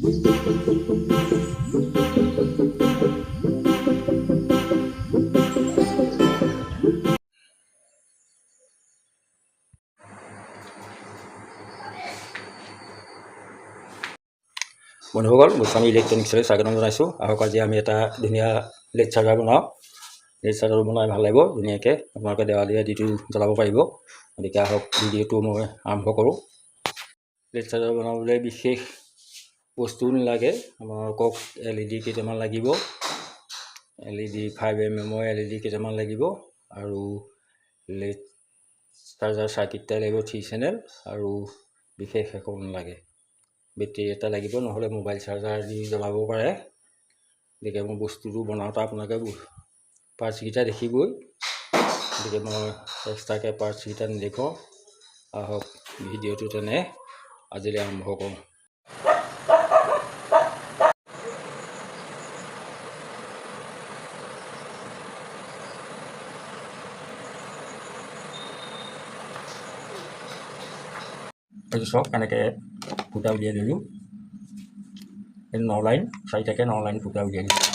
বন্ধুসকল, গোস্বামী ইলেক্ট্ৰনিক্সলৈ স্বাগতম জনাইছোঁ। আহক আজি আমি এটা ধুনীয়া লেড চাৰ্জাৰ বনাওঁ। লেড চাৰ্জাৰ বনাই ভাল লাগিব ধুনীয়াকৈ। আপোনালোকে দেৱালীয়ে ডিটো জ্বলাব পাৰিব। গতিকে আহক ভিডিঅ'টো মই আৰম্ভ কৰোঁ। লেড চাৰ্জাৰ বনাবলৈ বিশেষ বস্তু নালাগে। আপোনালোকক LED কেইটামান লাগিব, LED 5mm LED কেইটামান লাগিব, আৰু লেড চাৰ্জাৰ চাৰ্কিটটা লাগিব 3 চেনেল, আৰু বিশেষ একো নালাগে। বেটেৰী এটা লাগিব, নহ'লে মোবাইল চাৰ্জাৰ দি জ্বলাব পাৰে। গতিকে মই বস্তুটো বনাওঁতে আপোনালোকে পাৰ্টছকেইটা দেখিবই। গতিকে মই এক্সট্ৰাকৈ পাৰ্টছকেইটা নেদেখাওঁ। আহক ভিডিঅ'টো তেনে আজিলৈ আৰম্ভ কৰোঁ। এইটো চাওক, এনেকৈ ফুটা উলিয়াই দিলোঁ। এই 9 লাইন, 4টাকৈ 9 লাইন ফুটা উলিয়াই দিছোঁ।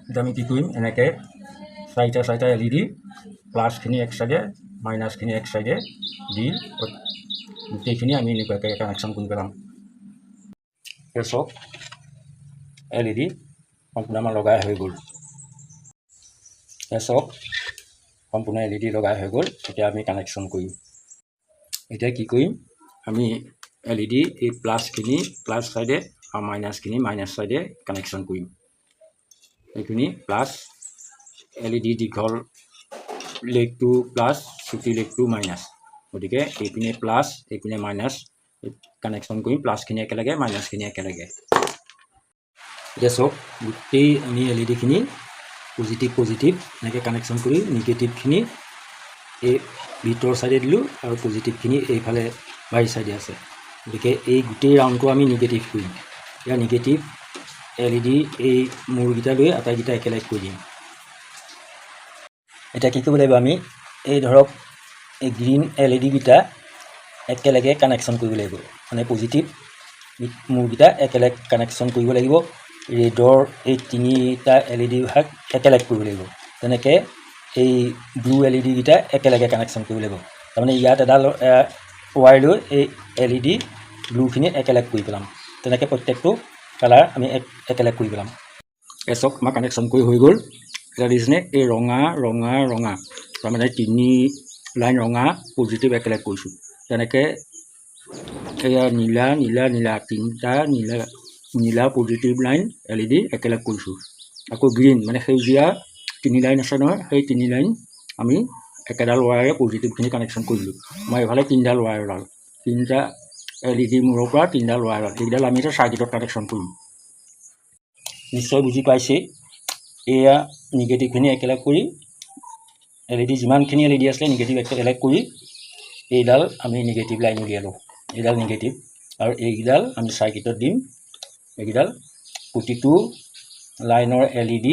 এতিয়া আমি কি কৰিম, এনেকৈ 4টা LED প্লাছখিনি এক চাইডে, মাইনাছখিনি এক চাইডে দি গোটেইখিনি আমি এনেকুৱাকৈ কানেকশ্যন কৰি পেলাম। চব LED সম্পূৰ্ণ আমাৰ লগাই হৈ গ'ল। চব সম্পূৰ্ণ LED লগাই হৈ গ'ল। এতিয়া আমি কানেকশ্যন কৰিম। এতিয়া কি কৰিম, আমি LED এই প্লাছখিনি প্লাছ চাইডে আৰু মাইনাছখিনি মাইনাছ চাইডে কানেকশ্যন কৰিম। এইখিনি প্লাছ, LED দীঘল লেগটো প্লাছ, চুটি লেগটো মাইনাছ। গতিকে এইপিনে প্লাছ, এইপিনে মাইনাছ কানেকশ্যন কৰিম। প্লাছখিনি একেলগে, মাইনাছখিনি একেলগে। এতিয়া চাওক, গোটেই আমি LEDখিনি পজিটিভ এনেকৈ কানেকশ্যন কৰি নিগেটিভখিনি এই ভিতৰ চাইডে দিলোঁ, আৰু পজিটিভখিনি এইফালে বাহিৰ চাইডে আছে। গতিকে এই গোটেই ৰাউণ্ডটো আমি নিগেটিভ কৰিম। ইয়াৰ নিগেটিভ LED এই মূৰকেইটা লৈ আটাইকেইটা একেলগে কৰি দিম। এতিয়া কি কৰিব লাগিব, আমি এই ধৰক এই গ্ৰীণ LED কেইটা একেলগে কানেকশ্যন কৰিব লাগিব। মানে পজিটিভ মূৰকেইটা একেলগে কানেকশ্যন কৰিব লাগিব। ৰেডৰ এই 3টা LED ভাগ একেলগে কৰিব লাগিব। তেনেকৈ এই ব্লু LED কেইটা একেলগে কানেকশ্যন কৰিব লাগিব। তাৰমানে ইয়াত এডাল ৱায়াৰ লৈ এই LED ব্লুখিনি একেলগে কৰি পেলাম। তেনেকৈ প্ৰত্যেকটো কালাৰ আমি একেলগে কৰি পেলাম। চাওক, আমাৰ কানেকশ্যন কৰি হৈ গ'ল। এতিয়া দেখিছেনে, এই ৰঙা তাৰমানে 3 লাইন ৰঙা পজিটিভ একেলগে কৰিছোঁ। তেনেকৈ এয়া নীলা 3টা নীলা পজিটিভ লাইন LED একেলগে কৰিছোঁ। আকৌ গ্ৰীণ মানে সেউজীয়া 3 লাইন আছে নহয়, সেই 3 লাইন আমি একেডাল ৱায়াৰে পজিটিভখিনি কানেকশ্যন কৰিলোঁ। মই এইফালে 3ডাল ৱায়াৰ ওলাল, 3টা LED মূৰৰ পৰা 3ডাল ৱায়াৰ ওলাল। এইকেইডাল আমি এতিয়া চাৰ্কিটত কানেকশ্যন কৰিম। নিশ্চয় বুজি পাইছে। এয়া নিগেটিভখিনি একেলগে কৰি LED যিমানখিনি LED আছিলে নিগেটিভ একেলগে কৰি এইডাল আমি নিগেটিভ লাইন উলিয়ালোঁ। এইডাল নিগেটিভ, আৰু এইকেইডাল আমি চাৰ্কিটত দিম। এইকেইডাল প্ৰতিটো লাইনৰ LED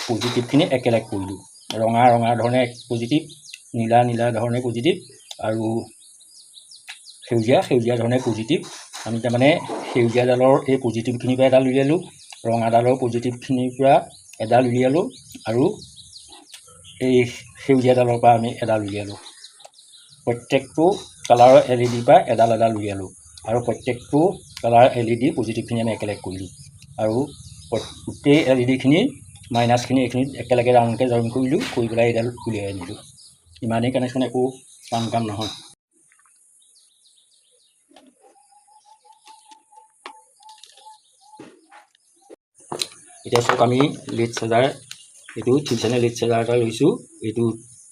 পজিটিভখিনি একেলগে কৰিলোঁ। ৰঙা ধৰণে পজিটিভ, নীলা ধৰণে পজিটিভ, আৰু সেউজীয়া ধৰণে পজিটিভ। আমি তাৰমানে সেউজীয়াডালৰ এই পজিটিভখিনিৰ পৰা এডাল উলিয়ালোঁ, ৰঙাডালৰ পজিটিভখিনিৰ পৰা এডাল উলিয়ালোঁ, আৰু এই সেউজীয়াডালৰ পৰা আমি এডাল উলিয়ালোঁ। প্ৰত্যেকটো কালাৰৰ LED পৰা এডাল উলিয়ালোঁ, আৰু প্ৰত্যেকটো কালাৰ LED পজিটিভখিনি আমি একেলগে কৰিলোঁ। আৰু গোটেই LEDখিনি মাইনাছখিনি এইখিনিত একেলগে ৰাউণ্ডকৈ জইন কৰিলোঁ, কৰি পেলাই এইডাল উলিয়াই আনিলোঁ। ইমানেই কানেকশ্যন, একো কাম নহয়। এতিয়া চাওক, আমি লেড চাৰ্জাৰ, এইটো 3 চেনেল লেড চাৰ্জাৰ এটা লৈছোঁ। এইটো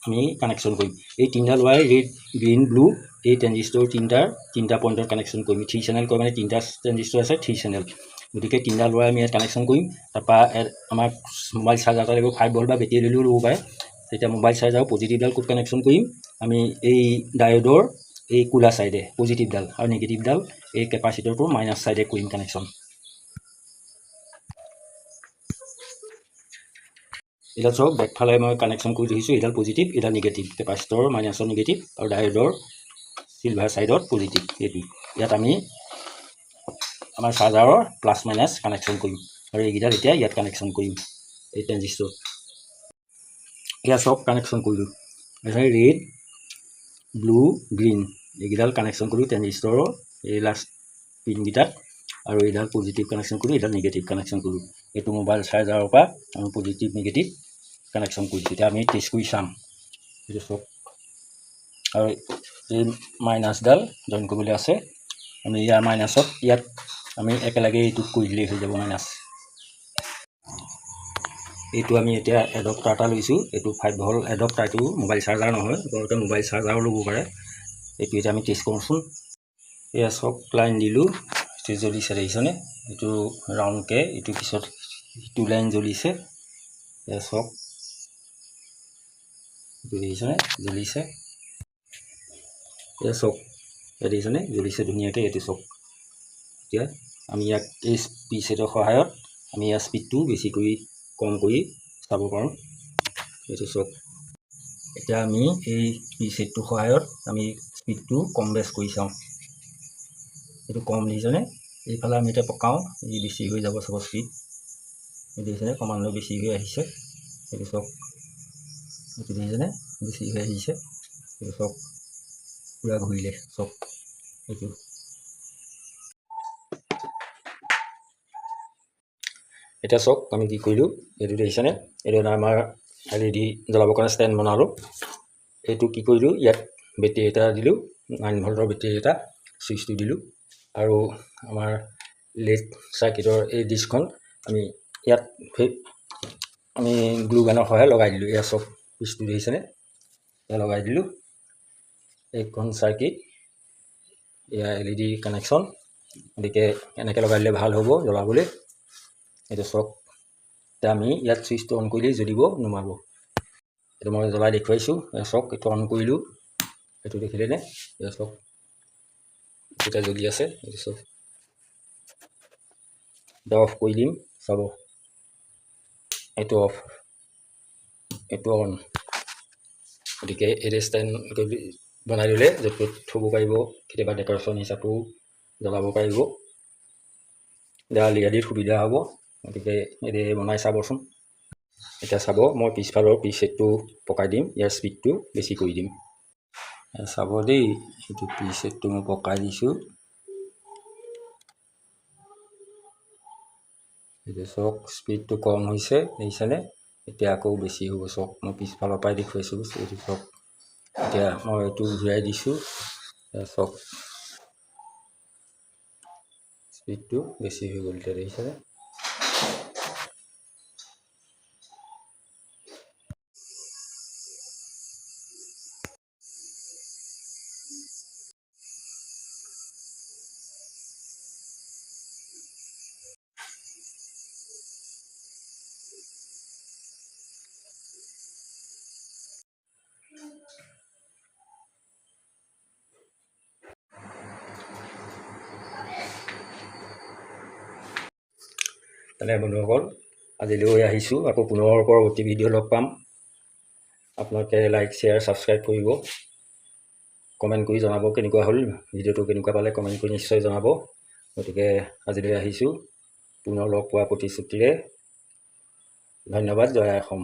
আমি কানেকশ্যন কৰিম। এই 3ডাল ৱায়াৰ ৰেড, গ্ৰীণ, ব্লু এই ট্ৰেঞ্জিষ্টৰ 3টা পইণ্টত কানেকশ্যন কৰিম। 3 চেনেল কয় মানে 3টা ট্ৰেঞ্জিষ্টৰ আছে, 3 চেনেল। গতিকে 3ডাল ৱায়াৰ আমি ইয়াত কানেকশ্যন কৰিম। তাৰপৰা আমাৰ মোবাইল চাৰ্জাৰ এটা লাগিব, 5 ভল্ট বা বেটেৰী দিলেও ল'ব পাৰে। তেতিয়া মোবাইল চাৰ্জাৰৰ পজিটিভডাল ক'ত কানেকশ্যন কৰিম আমি এই ডায়োডৰ এই কোলা ছাইডে পজিটিভডাল আৰু নিগেটিভডাল এই কেপাচিটৰটোৰ মাইনাছ ছাইডে কৰিম কানেকশ্যন। এইডাল চাওক বেকফালে মই কানেকশ্যন কৰি দেখিছোঁ, এইডাল পজিটিভ এইডাল নিগেটিভ, কেপাচিটৰৰ মাইনাছৰ নিগেটিভ আৰু ডায়োডৰ চিলভাৰ ছাইডত পজিটিভ। এইটো ইয়াত আমি আমাৰ চাৰ্জাৰৰ প্লাছ মাইনাছ কানেকশ্যন কৰিম আৰু এইকেইডাল এতিয়া ইয়াত কানেকশ্যন কৰিম এই ট্ৰেঞ্জিষ্টৰ। এয়া চব কানেকশ্যন কৰিলোঁ, ৰেড ব্লু গ্ৰীণ এইকেইডাল কানেকশ্যন কৰিলোঁ ট্ৰেঞ্জিষ্টৰৰ এই লাষ্ট পিনকেইটাত আৰু এইডাল পজিটিভ কানেকশ্যন কৰিলোঁ, এইডাল নিগেটিভ কানেকশ্যন কৰিলোঁ। এইটো মোবাইল চাৰ্জাৰৰ পৰা আমি পজিটিভ নিগেটিভ কানেকশ্যন কৰিছোঁ। এতিয়া আমি টেষ্ট কৰি চাম এইটো চব। আৰু এই মাইনাছডাল জইন কৰিবলৈ আছে, আমি ইয়াৰ মাইনাছত ইয়াত আমি একেলগে এইটোক কৰি দিলেই হৈ যাব মাইনাছ। এইটো আমি এতিয়া এডপ্টাৰ এটা লৈছোঁ, এইটো 5 ভল্ট এডপ্টাৰ, এইটো মোবাইল চাৰ্জাৰ নহয়, আপোনালোকে মোবাইল চাৰ্জাৰো ল'ব পাৰে। এইটো এতিয়া আমি টেষ্ট কৰোঁচোন। এয়া চব লাইন দিলোঁ, এইটো জ্বলিছে দেখিছেনে, এইটো ৰাউণ্ডকৈ এইটো পিছত ইটো লাইন জ্বলিছে। এয়া চব এইটো দেখিছেনে জ্বলিছে, এয়া চক দেখিছেনে জ্বলিছে ধুনীয়াকৈ। এইটো চক এতিয়া আমি ইয়াক এই পিছেটৰ সহায়ত আমি ইয়াৰ স্পীডটো বেছি কৰি কম কৰি চাব পাৰোঁ। এইটো চক এতিয়া আমি এই পিছেটটোৰ সহায়ত আমি স্পীডটো কম বেছ কৰি চাওঁ। এইটো কম দেখিছেনে, এইফালে আমি এতিয়া পকাওঁ, ই বেছি হৈ যাব চব স্পীড, দেখিছেনে ক্ৰমান্বয়ে বেছি হৈ আহিছে। এইটো চক এইটো দেখিছেনে বেছি হৈ আহিছে, এইটো চক পুৰা ঘূৰিলে চক। এইটো এতিয়া চক আমি কি কৰিলোঁ, এইটো দেখিছেনে, এইটো আমাৰ LED জ্বলাবৰ কাৰণে ষ্টেণ্ড বনালোঁ। এইটো কি কৰিলোঁ, ইয়াত বেটেৰী এটা দিলোঁ, 9 ভল্টৰ বেটেৰী এটা, ছুইচটো দিলোঁ আৰু আমাৰ লেড চাৰ্কিটৰ এই ডিছখন আমি ইয়াত আমি গ্লু গানৰ সহায়ত লগাই দিলোঁ। এয়া চক পিচটো দেখিছেনে, এয়া লগাই দিলোঁ। এইখন চাৰ্কিট এয়া LED কানেকশ্যন, গতিকে এনেকৈ লগাই দিলে ভাল হ'ব জ্বলাবলৈ। এইটো চক এতিয়া আমি ইয়াত ছুইচটো অন কৰিলেই জ্বলিব, নুমাব। এইটো মই জ্বলাই দেখুৱাইছোঁ। চক এইটো অন কৰিলোঁ, এইটো দেখিলেনে, এয়া চক এতিয়া জ্বলি আছে। এইটো চক এতিয়া অফ কৰি দিম, চাব এইটো অফ, এইটো অন। গতিকে এই ষ্টেণ্ড বনাই দিলে য'ত ত'ত থ'ব পাৰিব, কেতিয়াবা ডেক'ৰেশ্যন হিচাপেও জ্বলাব পাৰিব, আলিত সুবিধা হ'ব। গতিকে এই বনাই চাবচোন। এতিয়া চাব, মই পিছফালৰ পিছেটটো পকাই দিম, ইয়াৰ স্পীডটো বেছি কৰি দিম। চাব দেই, এইটো পিছেটটো মই পকাই দিছোঁ, এইটো চক স্পীডটো কম হৈছে দেখিছেনে, এতিয়া আকৌ বেছি হ'ব চক। মই পিছফালৰ পৰাই দেখুৱাইছোঁ, এইটো চক এতিয়া মই এইটো ঘূৰাই দিছোঁ, চক স্পীডটো বেছি হৈ গ'ল এতিয়া দেখিছেনে। তেনে বন্ধুসকল, আজিলৈ আহিছোঁ, আকৌ পুনৰ পৰৱৰ্তী ভিডিঅ' লগ পাম। আপোনালোকে লাইক শ্বেয়াৰ ছাবস্ক্ৰাইব কৰিব, কমেণ্ট কৰি জনাব কেনেকুৱা হ'ল, ভিডিঅ'টো কেনেকুৱা পালে কমেণ্ট কৰি নিশ্চয় জনাব। গতিকে আজিলৈ আহিছোঁ, পুনৰ লগ পোৱা প্ৰতিশ্ৰুতিৰে। ধন্যবাদ। জয় অসম।